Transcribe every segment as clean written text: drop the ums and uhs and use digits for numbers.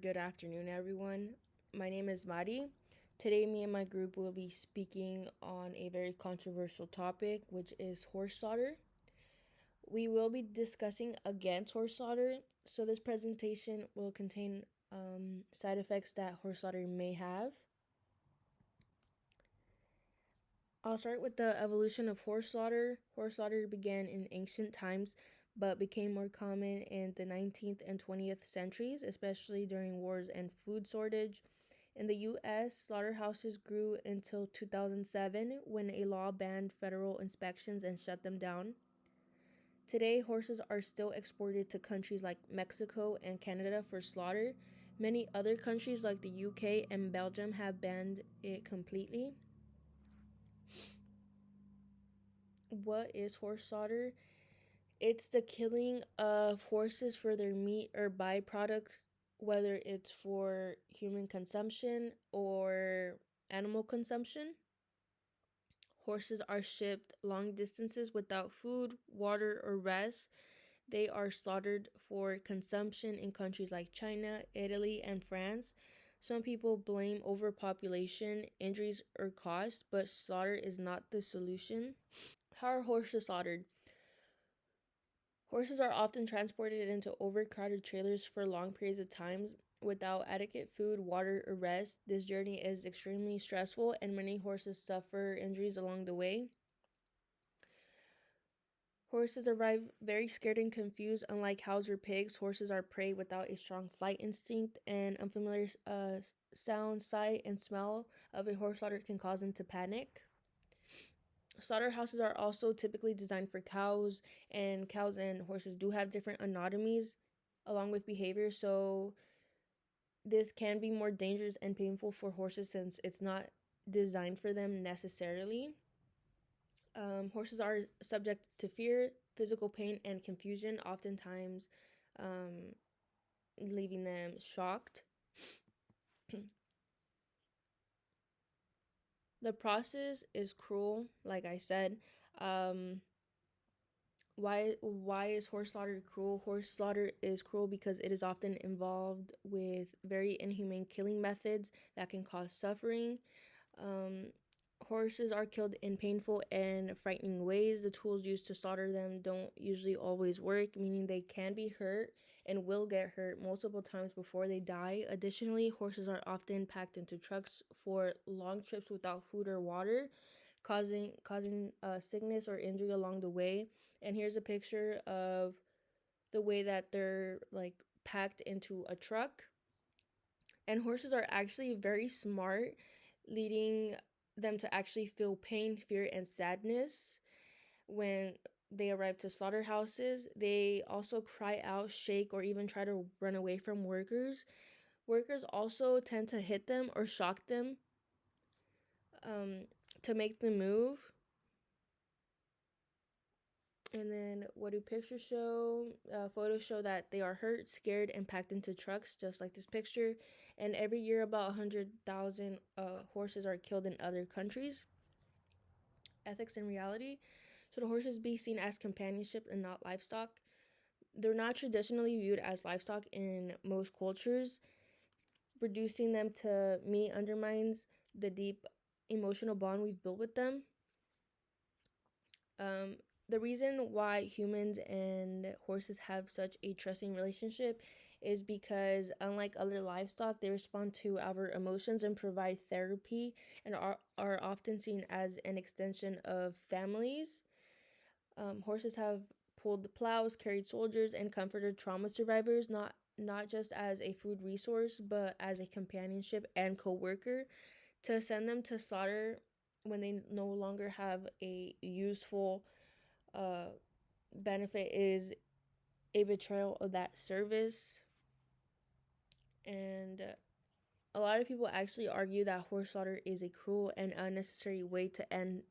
Good afternoon, everyone. My name is Madi. Today, me and my group will be speaking on a very controversial topic, which is horse solder. We will be discussing against horse solder, so this presentation will contain side effects that horse solder may have. I'll start with the evolution of horse slaughter. Horse slaughter began in ancient times but became more common in the 19th and 20th centuries, especially during wars and food shortage. In the US, slaughterhouses grew until 2007 when a law banned federal inspections and shut them down. Today, horses are still exported to countries like Mexico and Canada for slaughter. Many other countries like the UK and Belgium have banned it completely. What is horse slaughter? It's the killing of horses for their meat or byproducts, whether it's for human consumption or animal consumption. Horses are shipped long distances without food, water, or rest. They are slaughtered for consumption in countries like China, Italy, and France. Some people blame overpopulation, injuries, or cost, but slaughter is not the solution. How are horses slaughtered? Horses are often transported into overcrowded trailers for long periods of time without adequate food, water, or rest. This journey is extremely stressful, and many horses suffer injuries along the way. Horses arrive very scared and confused. Unlike cows or pigs, horses are prey without a strong flight instinct, and unfamiliar sound, sight, and smell of a horse slaughter can cause them to panic. Slaughterhouses are also typically designed for cows and horses do have different anatomies along with behavior, so this can be more dangerous and painful for horses since it's not designed for them necessarily. Horses are subject to fear, physical pain, and confusion, oftentimes um, leaving them shocked. The process is cruel, like I said. Um, why is horse slaughter cruel? Horse slaughter is cruel because it is often involved with very inhumane killing methods that can cause suffering. Um, Horses are killed in painful and frightening ways. The tools used to slaughter them don't usually always work, meaning they can be hurt and will get hurt multiple times before they die. Additionally, horses are often packed into trucks for long trips without food or water, causing sickness or injury along the way. And here's a picture of the way that they're like packed into a truck. And horses are actually very smart, leading them to actually feel pain, fear, and sadness when they arrive to slaughterhouses. They also cry out, shake, or even try to run away from workers. Workers also tend to hit them or shock them um, to make them move. And then what do pictures show? Photos show that they are hurt, scared, and packed into trucks, just like this picture. And every year, about 100,000 horses are killed in other countries. Ethics and reality. Should horses be seen as companionship and not livestock? They're not traditionally viewed as livestock in most cultures. Reducing them to meat undermines the deep emotional bond we've built with them. Um, the reason why humans and horses have such a trusting relationship is because, unlike other livestock, they respond to our emotions and provide therapy and are often seen as an extension of families. Horses have pulled plows, carried soldiers, and comforted trauma survivors, not just as a food resource, but as a companionship and co-worker. To send them to slaughter when they no longer have a useful uh, benefit is a betrayal of that service. And a lot of people actually argue that horse slaughter is a cruel and unnecessary way to end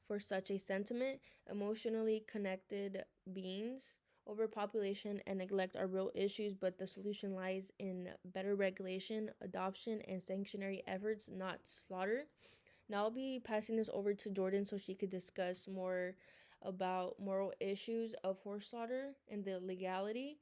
for such a sentiment. Emotionally connected beings, overpopulation, and neglect are real issues, but the solution lies in better regulation, adoption, and sanctuary efforts, not slaughter. Now I'll be passing this over to Jordan so she could discuss more about moral issues of horse slaughter and the legality.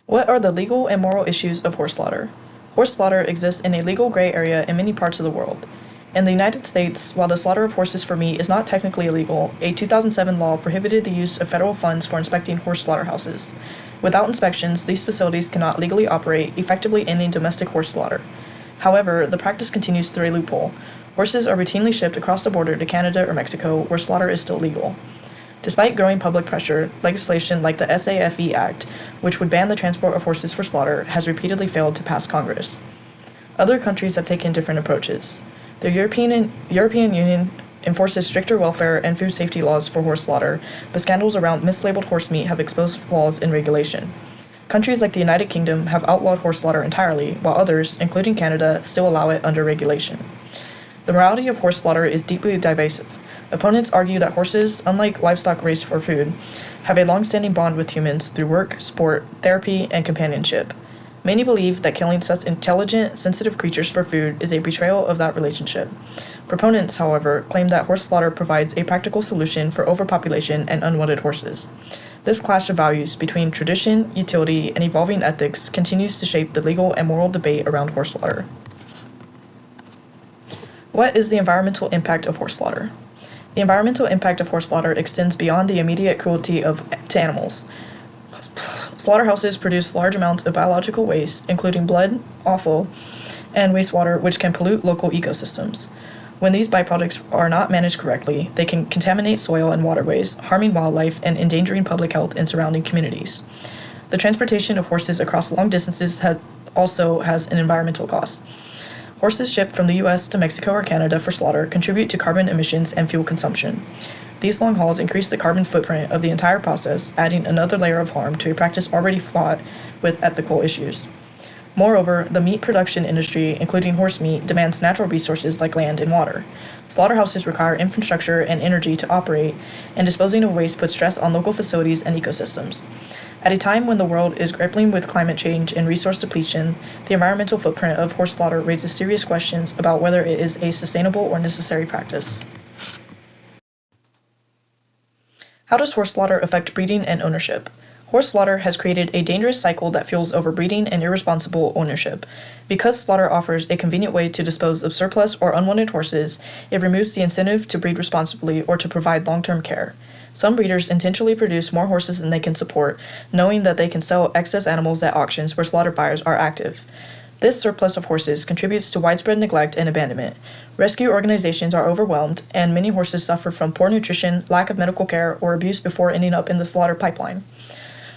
What are the legal and moral issues of horse slaughter? Horse slaughter exists in a legal gray area in many parts of the world. In the United States, while the slaughter of horses for meat is not technically illegal, a 2007 law prohibited the use of federal funds for inspecting horse slaughterhouses. Without inspections, these facilities cannot legally operate, effectively ending domestic horse slaughter. However, the practice continues through a loophole. Horses are routinely shipped across the border to Canada or Mexico, where slaughter is still legal. Despite growing public pressure, legislation like the SAFE Act, which would ban the transport of horses for slaughter, has repeatedly failed to pass Congress. Other countries have taken different approaches. The European Union enforces stricter welfare and food safety laws for horse slaughter, but scandals around mislabeled horse meat have exposed flaws in regulation. Countries like the United Kingdom have outlawed horse slaughter entirely, while others, including Canada, still allow it under regulation. The morality of horse slaughter is deeply divisive. Opponents argue that horses, unlike livestock raised for food, have a long-standing bond with humans through work, sport, therapy, and companionship. Many believe that killing such intelligent, sensitive creatures for food is a betrayal of that relationship. Proponents, however, claim that horse slaughter provides a practical solution for overpopulation and unwanted horses. This clash of values between tradition, utility, and evolving ethics continues to shape the legal and moral debate around horse slaughter. What is the environmental impact of horse slaughter? The environmental impact of horse slaughter extends beyond the immediate cruelty to animals. Slaughterhouses produce large amounts of biological waste, including blood, offal, and wastewater, which can pollute local ecosystems. When these byproducts are not managed correctly, they can contaminate soil and waterways, harming wildlife and endangering public health in surrounding communities. The transportation of horses across long distances also has an environmental cost. Horses shipped from the U.S. to Mexico or Canada for slaughter contribute to carbon emissions and fuel consumption. These long hauls increase the carbon footprint of the entire process, adding another layer of harm to a practice already fraught with ethical issues. Moreover, the meat production industry, including horse meat, demands natural resources like land and water. Slaughterhouses require infrastructure and energy to operate, and disposing of waste puts stress on local facilities and ecosystems. At a time when the world is grappling with climate change and resource depletion, the environmental footprint of horse slaughter raises serious questions about whether it is a sustainable or necessary practice. How does horse slaughter affect breeding and ownership? Horse slaughter has created a dangerous cycle that fuels overbreeding and irresponsible ownership. Because slaughter offers a convenient way to dispose of surplus or unwanted horses, it removes the incentive to breed responsibly or to provide long-term care. Some breeders intentionally produce more horses than they can support, knowing that they can sell excess animals at auctions where slaughter buyers are active. This surplus of horses contributes to widespread neglect and abandonment. Rescue organizations are overwhelmed, and many horses suffer from poor nutrition, lack of medical care, or abuse before ending up in the slaughter pipeline.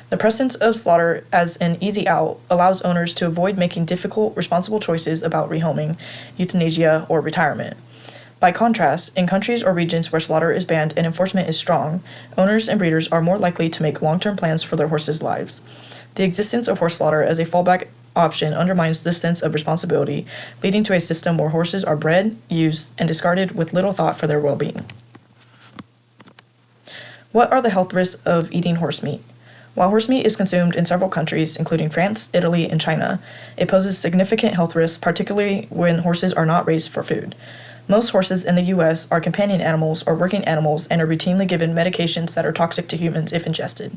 The presence of slaughter as an easy out allows owners to avoid making difficult, responsible choices about rehoming, euthanasia, or retirement. By contrast, in countries or regions where slaughter is banned and enforcement is strong, owners and breeders are more likely to make long-term plans for their horses' lives. The existence of horse slaughter as a fallback option undermines this sense of responsibility, leading to a system where horses are bred, used, and discarded with little thought for their well-being. What are the health risks of eating horse meat? While horse meat is consumed in several countries, including France, Italy, and China, it poses significant health risks, particularly when horses are not raised for food. Most horses in the U.S. are companion animals or working animals and are routinely given medications that are toxic to humans if ingested.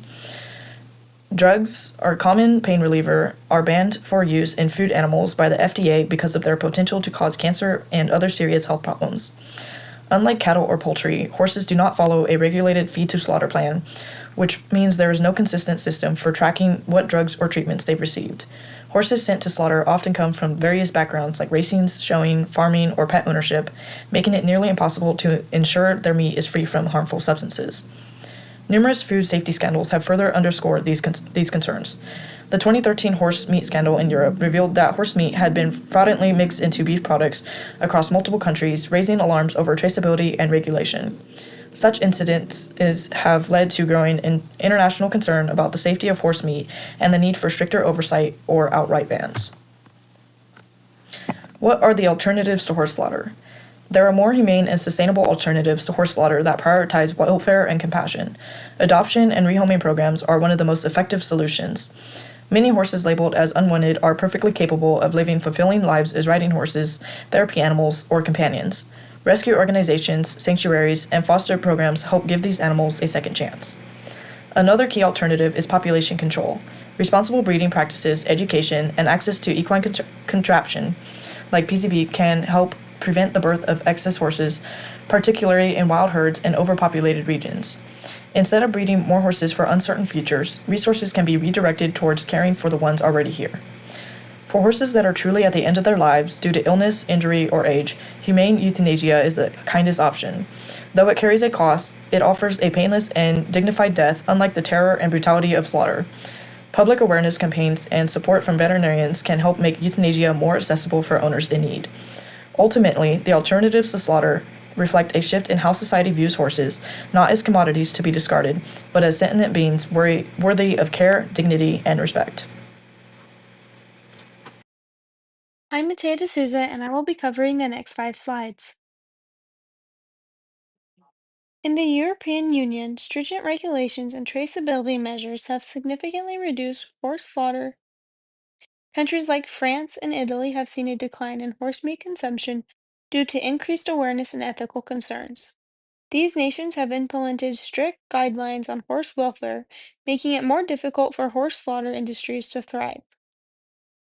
Drugs, or common pain reliever, are banned for use in food animals by the FDA because of their potential to cause cancer and other serious health problems. Unlike cattle or poultry, horses do not follow a regulated feed-to-slaughter plan, which means there is no consistent system for tracking what drugs or treatments they've received. Horses sent to slaughter often come from various backgrounds like racing, showing, farming, or pet ownership, making it nearly impossible to ensure their meat is free from harmful substances. Numerous food safety scandals have further underscored these concerns. The 2013 horse meat scandal in Europe revealed that horse meat had been fraudulently mixed into beef products across multiple countries, raising alarms over traceability and regulation. Such incidents have led to growing international concern about the safety of horse meat and the need for stricter oversight or outright bans. What are the alternatives to horse slaughter? There are more humane and sustainable alternatives to horse slaughter that prioritize welfare and compassion. Adoption and rehoming programs are one of the most effective solutions. Many horses labeled as unwanted are perfectly capable of living fulfilling lives as riding horses, therapy animals, or companions. Rescue organizations, sanctuaries, and foster programs help give these animals a second chance. Another key alternative is population control. Responsible breeding practices, education, and access to equine contraption, like PCB, can help prevent the birth of excess horses, particularly in wild herds and overpopulated regions. Instead of breeding more horses for uncertain futures, resources can be redirected towards caring for the ones already here. For horses that are truly at the end of their lives due to illness, injury, or age, humane euthanasia is the kindest option. Though it carries a cost, it offers a painless and dignified death, unlike the terror and brutality of slaughter. Public awareness campaigns and support from veterinarians can help make euthanasia more accessible for owners in need. Ultimately, the alternatives to slaughter reflect a shift in how society views horses, not as commodities to be discarded, but as sentient beings worthy of care, dignity, and respect. I'm Matea D'Souza, and I will be covering the next 5 slides. In the European Union, stringent regulations and traceability measures have significantly reduced horse slaughter. Countries like France and Italy have seen a decline in horse meat consumption due to increased awareness and ethical concerns. These nations have implemented strict guidelines on horse welfare, making it more difficult for horse slaughter industries to thrive.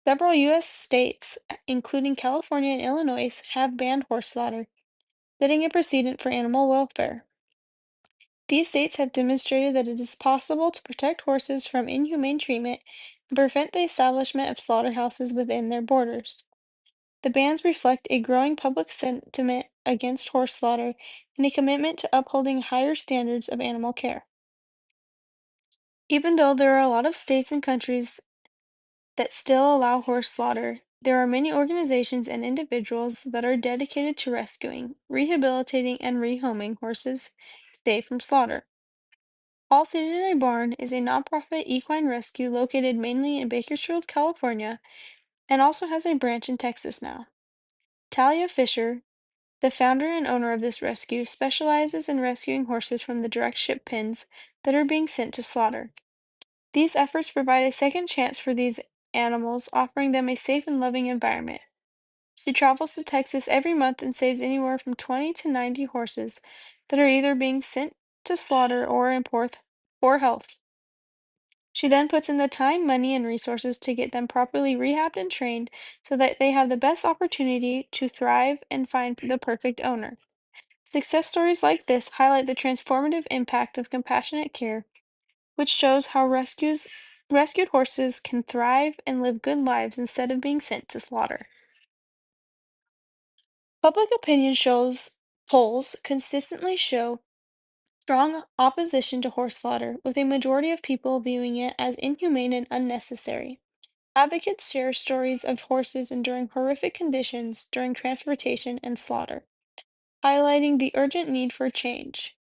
Several U.S. states, including California and Illinois, have banned horse slaughter, setting a precedent for animal welfare. These states have demonstrated that it is possible to protect horses from inhumane treatment and prevent the establishment of slaughterhouses within their borders. The bans reflect a growing public sentiment against horse slaughter and a commitment to upholding higher standards of animal care. Even though there are a lot of states and countries that still allow horse slaughter, there are many organizations and individuals that are dedicated to rescuing, rehabilitating, and rehoming horses safe from slaughter. All Seated in a Barn is a nonprofit equine rescue located mainly in Bakersfield, California, and also has a branch in Texas now. Talia Fisher, the founder and owner of this rescue, specializes in rescuing horses from the direct ship pens that are being sent to slaughter. These efforts provide a second chance for these animals, offering them a safe and loving environment. She travels to Texas every month and saves anywhere from 20 to 90 horses that are either being sent to slaughter or in poor health. She then puts in the time, money, and resources to get them properly rehabbed and trained so that they have the best opportunity to thrive and find the perfect owner. Success stories like this highlight the transformative impact of compassionate care, which shows how rescued horses can thrive and live good lives instead of being sent to slaughter. Public opinion shows polls consistently show strong opposition to horse slaughter, with a majority of people viewing it as inhumane and unnecessary. Advocates share stories of horses enduring horrific conditions during transportation and slaughter, highlighting the urgent need for change.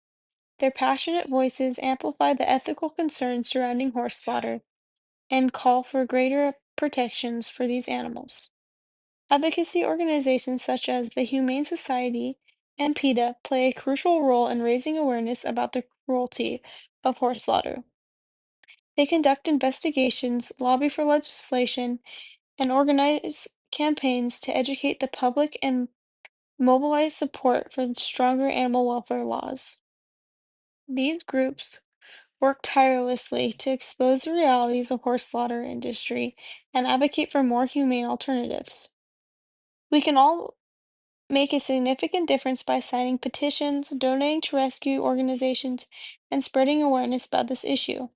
Their passionate voices amplify the ethical concerns surrounding horse slaughter and call for greater protections for these animals. Advocacy organizations such as the Humane Society and PETA play a crucial role in raising awareness about the cruelty of horse slaughter. They conduct investigations, lobby for legislation, and organize campaigns to educate the public and mobilize support for stronger animal welfare laws. These groups work tirelessly to expose the realities of horse slaughter industry and advocate for more humane alternatives. We can all make a significant difference by signing petitions, donating to rescue organizations, and spreading awareness about this issue.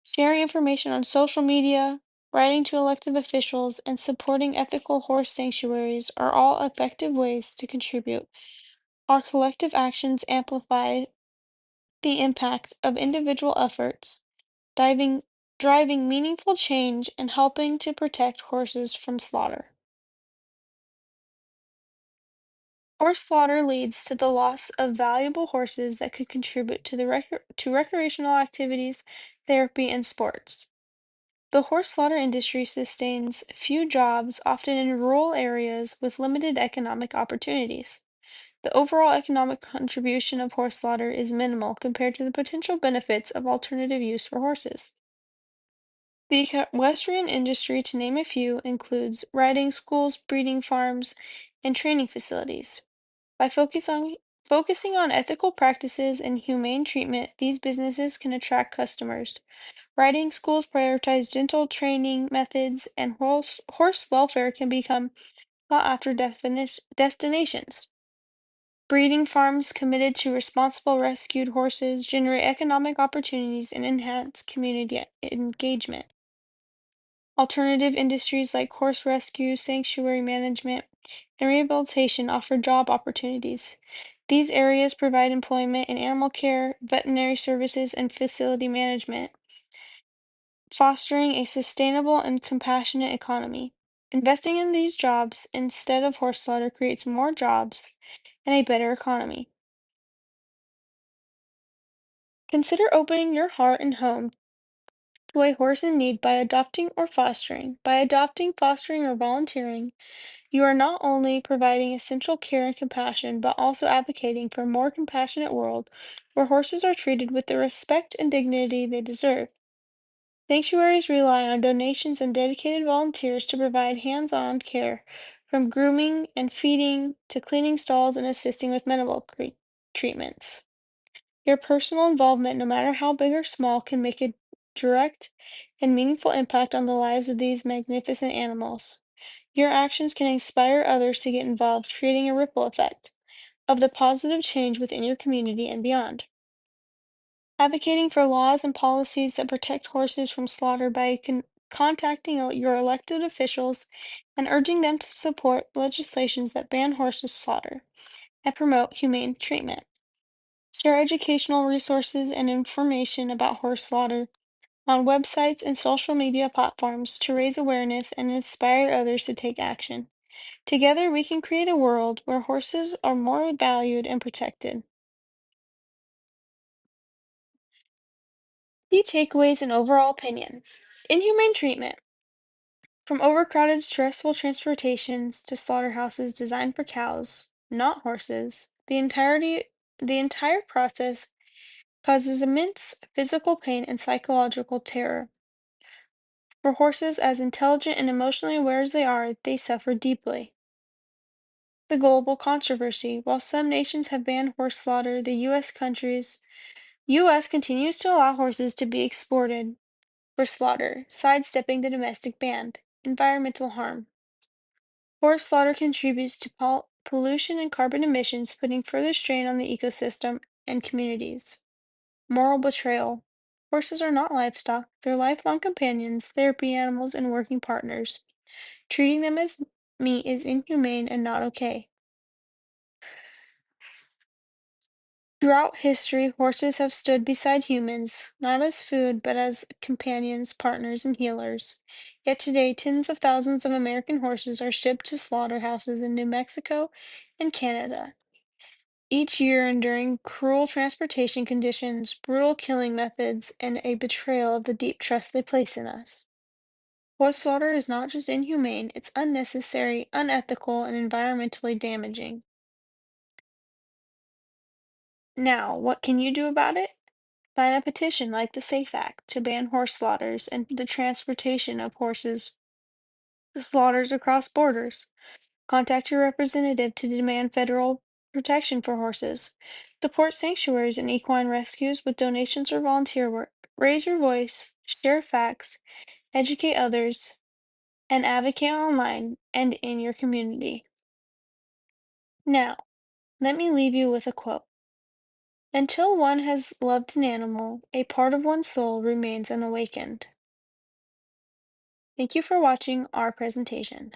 Sharing information on social media, writing to elected officials, and supporting ethical horse sanctuaries are all effective ways to contribute. Our collective actions amplify the impact of individual efforts, diving, driving meaningful change and helping to protect horses from slaughter. Horse slaughter leads to the loss of valuable horses that could contribute to to recreational activities, therapy, and sports. The horse slaughter industry sustains few jobs, often in rural areas with limited economic opportunities. The overall economic contribution of horse slaughter is minimal compared to the potential benefits of alternative use for horses. The equestrian industry, to name a few, includes riding schools, breeding farms, and training facilities. By focusing on ethical practices and humane treatment, these businesses can attract customers, Riding schools prioritize gentle training methods, and horse welfare can become sought after destinations. Breeding farms committed to responsible rescued horses generate economic opportunities and enhance community engagement. Alternative industries like horse rescue, sanctuary management, and rehabilitation offer job opportunities. These areas provide employment in animal care, veterinary services, and facility management, fostering a sustainable and compassionate economy. Investing in these jobs instead of horse slaughter creates more jobs and a better economy. Consider opening your heart and home to a horse in need by adopting or fostering. By adopting, fostering, or volunteering, you are not only providing essential care and compassion, but also advocating for a more compassionate world where horses are treated with the respect and dignity they deserve. Sanctuaries rely on donations and dedicated volunteers to provide hands-on care, from grooming and feeding to cleaning stalls and assisting with medical treatments. Your personal involvement, no matter how big or small, can make a direct and meaningful impact on the lives of these magnificent animals. Your actions can inspire others to get involved, creating a ripple effect of the positive change within your community and beyond. Advocating for laws and policies that protect horses from slaughter by contacting your elected officials and urging them to support legislations that ban horses slaughter and promote humane treatment. Share educational resources and information about horse slaughter on websites and social media platforms to raise awareness and inspire others to take action. Together, we can create a world where horses are more valued and protected. Key takeaways and overall opinion. Inhumane treatment. From overcrowded, stressful transportations to slaughterhouses designed for cows, not horses, the entire process causes immense physical pain and psychological terror. For horses as intelligent and emotionally aware as they are, they suffer deeply. The global controversy. While some nations have banned horse slaughter, the U.S. continues to allow horses to be exported for slaughter, sidestepping the domestic ban. Environmental harm. Horse slaughter contributes to pollution and carbon emissions, putting further strain on the ecosystem and communities. Moral betrayal. Horses are not livestock, they're lifelong companions, therapy animals, and working partners. Treating them as meat is inhumane and not okay. Throughout history, horses have stood beside humans, not as food, but as companions, partners, and healers. Yet today, tens of thousands of American horses are shipped to slaughterhouses in New Mexico and Canada, each year enduring cruel transportation conditions, brutal killing methods, and a betrayal of the deep trust they place in us. Horse slaughter is not just inhumane, it's unnecessary, unethical, and environmentally damaging. Now, what can you do about it? Sign a petition like the SAFE Act to ban horse slaughters and the transportation of horses slaughters across borders. Contact your representative to demand federal protection for horses. Support sanctuaries and equine rescues with donations or volunteer work. Raise your voice, share facts, educate others, and advocate online and in your community. Now, let me leave you with a quote. Until one has loved an animal, a part of one's soul remains unawakened. Thank you for watching our presentation.